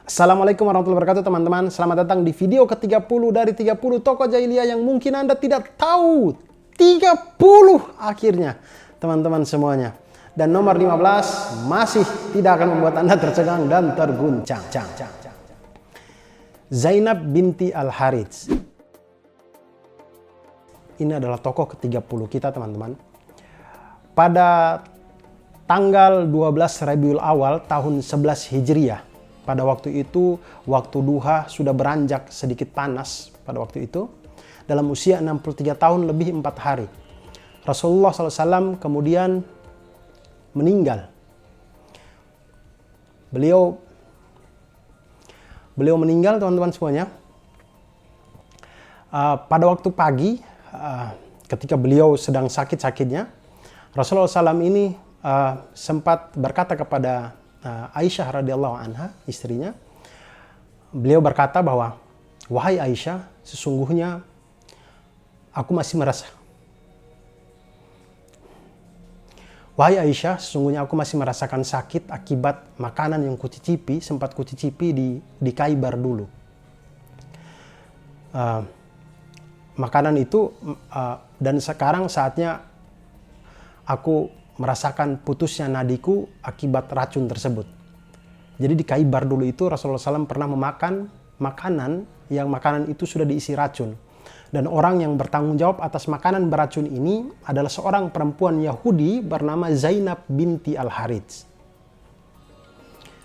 Assalamualaikum warahmatullahi wabarakatuh teman-teman. Selamat datang di video ke-30 dari 30 tokoh jahiliyah yang mungkin Anda tidak tahu. 30 akhirnya teman-teman semuanya. Dan nomor 15 masih tidak akan membuat Anda tercengang dan terguncang. Zainab binti Al-Harits. Ini adalah tokoh ke-30 kita teman-teman. Pada tanggal 12 Rabiul Awal tahun 11 Hijriah. Pada waktu itu, waktu duha sudah beranjak sedikit panas pada waktu itu. Dalam usia 63 tahun lebih 4 hari. Rasulullah SAW kemudian meninggal. Beliau meninggal teman-teman semuanya. Pada waktu pagi, ketika beliau sedang sakit-sakitnya, Rasulullah SAW ini sempat berkata kepada Aisyah radhiyallahu anha, istrinya. Beliau berkata bahwa, wahai Aisyah, sesungguhnya aku masih merasakan sakit akibat makanan yang sempat kucicipi di Khaybar dulu. Makanan itu dan sekarang saatnya aku merasakan putusnya nadiku akibat racun tersebut. Jadi di Khaybar dulu itu Rasulullah SAW pernah memakan makanan yang makanan itu sudah diisi racun. Dan orang yang bertanggung jawab atas makanan beracun ini adalah seorang perempuan Yahudi bernama Zainab binti Al-Harits.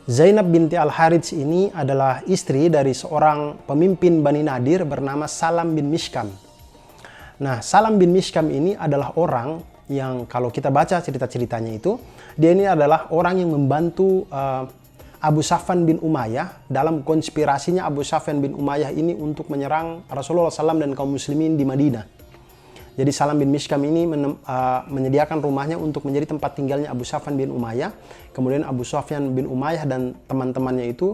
Zainab binti Al-Harits ini adalah istri dari seorang pemimpin Bani Nadir bernama Salam bin Mishkam. Nah, Salam bin Mishkam ini adalah orang yang kalau kita baca cerita-ceritanya itu, dia ini adalah orang yang membantu Abu Safwan bin Umayyah dalam konspirasinya Abu Safwan bin Umayyah ini untuk menyerang Rasulullah SAW dan kaum muslimin di Madinah. Jadi Salam bin Mishkam ini menyediakan rumahnya untuk menjadi tempat tinggalnya Abu Safwan bin Umayyah. Kemudian Abu Sufyan bin Umayyah dan teman-temannya itu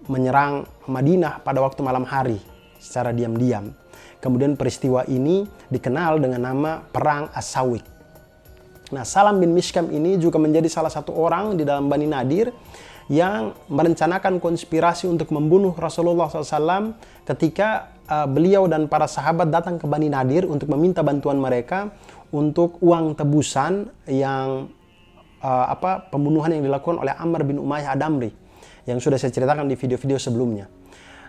menyerang Madinah pada waktu malam hari secara diam-diam. Kemudian peristiwa ini dikenal dengan nama Perang As-Sawiq. Nah, Salam bin Mishkam ini juga menjadi salah satu orang di dalam Bani Nadir yang merencanakan konspirasi untuk membunuh Rasulullah SAW ketika beliau dan para sahabat datang ke Bani Nadir untuk meminta bantuan mereka untuk uang tebusan yang pembunuhan yang dilakukan oleh Ammar bin Umayyah Ad-Damri yang sudah saya ceritakan di video-video sebelumnya.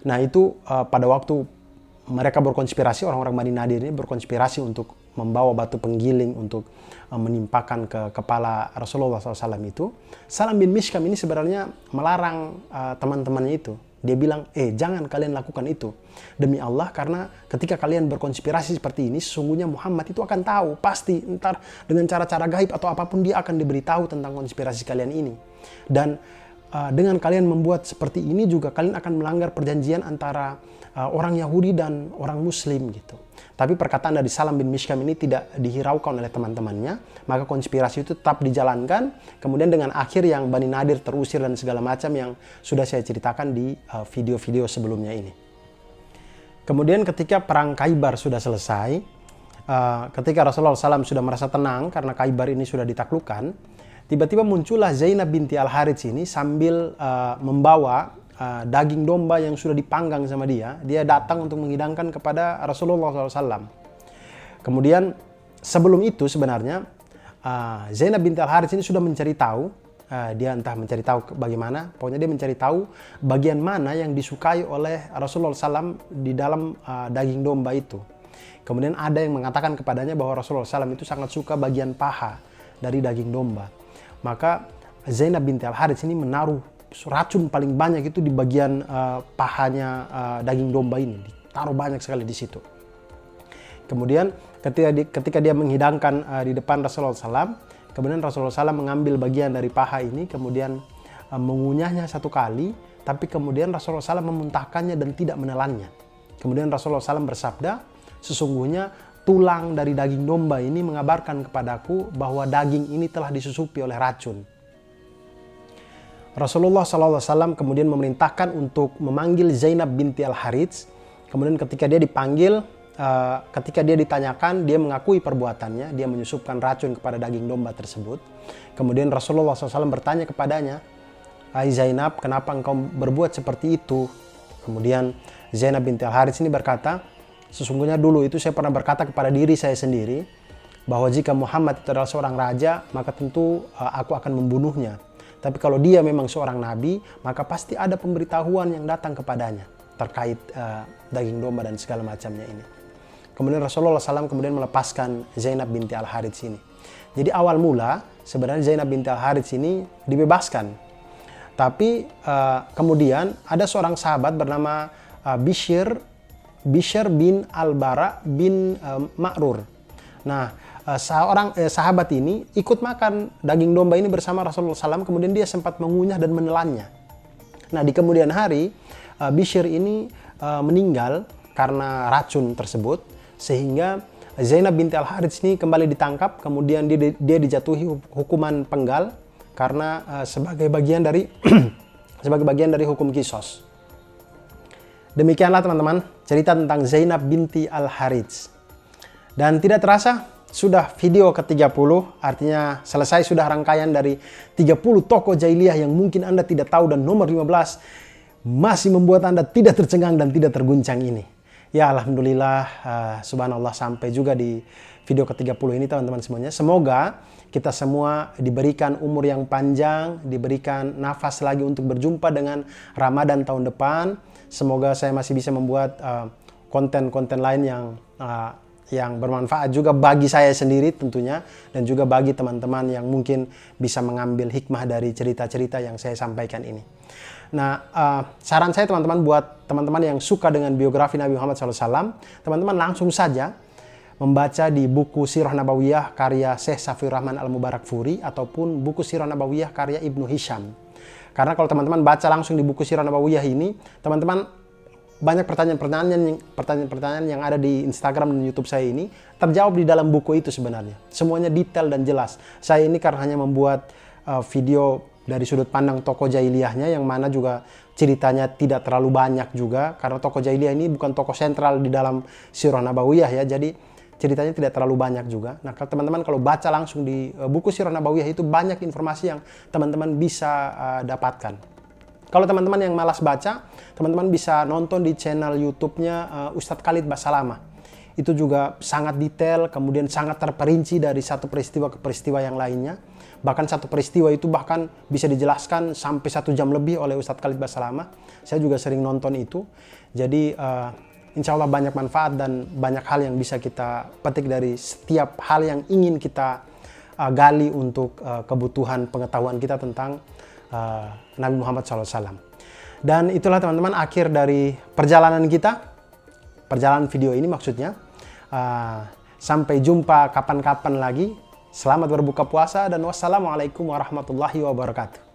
Nah, itu pada waktu mereka berkonspirasi, orang-orang Bani Nadir ini berkonspirasi untuk membawa batu penggiling untuk menimpakan ke kepala Rasulullah SAW itu. Salam bin Mishkam ini sebenarnya melarang teman-temannya itu. Dia bilang, jangan kalian lakukan itu. Demi Allah, karena ketika kalian berkonspirasi seperti ini, sesungguhnya Muhammad itu akan tahu. Pasti, ntar dengan cara-cara gaib atau apapun dia akan diberitahu tentang konspirasi kalian ini. Dan dengan kalian membuat seperti ini juga kalian akan melanggar perjanjian antara orang Yahudi dan orang Muslim gitu. Tapi perkataan dari Salam bin Mishkam ini tidak dihiraukan oleh teman-temannya, maka konspirasi itu tetap dijalankan. Kemudian dengan akhir yang Bani Nadir terusir dan segala macam yang sudah saya ceritakan di video-video sebelumnya ini. Kemudian ketika perang Khaybar sudah selesai, ketika Rasulullah SAW sudah merasa tenang karena Khaybar ini sudah ditaklukkan, tiba-tiba muncullah Zainab binti Al-Harits ini sambil membawa daging domba yang sudah dipanggang sama dia. Dia datang untuk menghidangkan kepada Rasulullah SAW. Kemudian sebelum itu sebenarnya Zainab binti Al-Harits ini sudah mencari tahu. Dia entah mencari tahu bagaimana. Pokoknya dia mencari tahu bagian mana yang disukai oleh Rasulullah SAW di dalam daging domba itu. Kemudian ada yang mengatakan kepadanya bahwa Rasulullah SAW itu sangat suka bagian paha dari daging domba. Maka Zainab binti Al-Harits ini menaruh racun paling banyak itu di bagian pahanya daging domba ini. Ditaruh banyak sekali di situ. Kemudian ketika dia menghidangkan di depan Rasulullah SAW, kemudian Rasulullah SAW mengambil bagian dari paha ini, kemudian mengunyahnya satu kali, tapi kemudian Rasulullah SAW memuntahkannya dan tidak menelannya. Kemudian Rasulullah SAW bersabda, sesungguhnya tulang dari daging domba ini mengabarkan kepadaku bahwa daging ini telah disusupi oleh racun. Rasulullah SAW kemudian memerintahkan untuk memanggil Zainab binti Al-Harits. Kemudian ketika dia dipanggil, ketika dia ditanyakan, dia mengakui perbuatannya. Dia menyusupkan racun kepada daging domba tersebut. Kemudian Rasulullah SAW bertanya kepadanya, "Hai Zainab, kenapa engkau berbuat seperti itu?" Kemudian Zainab binti Al-Harits ini berkata, "Sesungguhnya dulu itu saya pernah berkata kepada diri saya sendiri bahwa jika Muhammad itu adalah seorang raja, maka tentu aku akan membunuhnya. Tapi kalau dia memang seorang nabi, maka pasti ada pemberitahuan yang datang kepadanya terkait daging domba dan segala macamnya ini." Kemudian Rasulullah SAW kemudian melepaskan Zainab binti Al-Harits ini. Jadi awal mula sebenarnya Zainab binti Al-Harits ini dibebaskan. Tapi kemudian ada seorang sahabat bernama Bishr bin Al-Bara bin Ma'rur. Nah, seorang sahabat ini ikut makan daging domba ini bersama Rasulullah SAW, kemudian dia sempat mengunyah dan menelannya. Nah, di kemudian hari Bishr ini meninggal karena racun tersebut, sehingga Zainab binti Al-Harits ini kembali ditangkap, kemudian dia dijatuhi hukuman penggal karena sebagai bagian dari sebagai bagian dari hukum kisos. Demikianlah teman-teman cerita tentang Zainab binti Al-Harits. Dan tidak terasa sudah video ke-30, artinya selesai sudah rangkaian dari 30 tokoh jahiliyah yang mungkin Anda tidak tahu, dan nomor 15 masih membuat Anda tidak tercengang dan tidak terguncang ini. Ya alhamdulillah, subhanallah, sampai juga di video ke-30 ini teman-teman semuanya. Semoga kita semua diberikan umur yang panjang, diberikan nafas lagi untuk berjumpa dengan Ramadan tahun depan. Semoga saya masih bisa membuat konten-konten lain yang bermanfaat juga bagi saya sendiri tentunya, dan juga bagi teman-teman yang mungkin bisa mengambil hikmah dari cerita-cerita yang saya sampaikan ini. Nah, saran saya teman-teman, buat teman-teman yang suka dengan biografi Nabi Muhammad SAW, teman-teman langsung saja membaca di buku Sirah Nabawiyah karya Syekh Safiur Rahman Al-Mubarakfuri ataupun buku Sirah Nabawiyah karya Ibnu Hisham. Karena kalau teman-teman baca langsung di buku Sirah Nabawiyah ini, teman-teman banyak pertanyaan-pertanyaan yang ada di Instagram dan YouTube saya ini terjawab di dalam buku itu sebenarnya. Semuanya detail dan jelas. Saya ini karena hanya membuat video dari sudut pandang tokoh jahiliyahnya, yang mana juga ceritanya tidak terlalu banyak juga, karena tokoh jahiliyah ini bukan tokoh sentral di dalam Sirah Nabawiyah ya, jadi ceritanya tidak terlalu banyak juga. Nah, teman-teman kalau baca langsung di buku Sirah Nabawiyah itu banyak informasi yang teman-teman bisa dapatkan. Kalau teman-teman yang malas baca, teman-teman bisa nonton di channel YouTube-nya Ustadz Khalid Basalamah. Itu juga sangat detail, kemudian sangat terperinci dari satu peristiwa ke peristiwa yang lainnya. Bahkan satu peristiwa itu bahkan bisa dijelaskan sampai 1 jam lebih oleh Ustadz Khalid Basalamah. Saya juga sering nonton itu. Jadi insya Allah banyak manfaat dan banyak hal yang bisa kita petik dari setiap hal yang ingin kita gali untuk kebutuhan pengetahuan kita tentang Nabi Muhammad SAW. Dan itulah teman-teman akhir dari perjalanan kita, perjalanan video ini maksudnya. Sampai jumpa kapan-kapan lagi. Selamat berbuka puasa dan wassalamualaikum warahmatullahi wabarakatuh.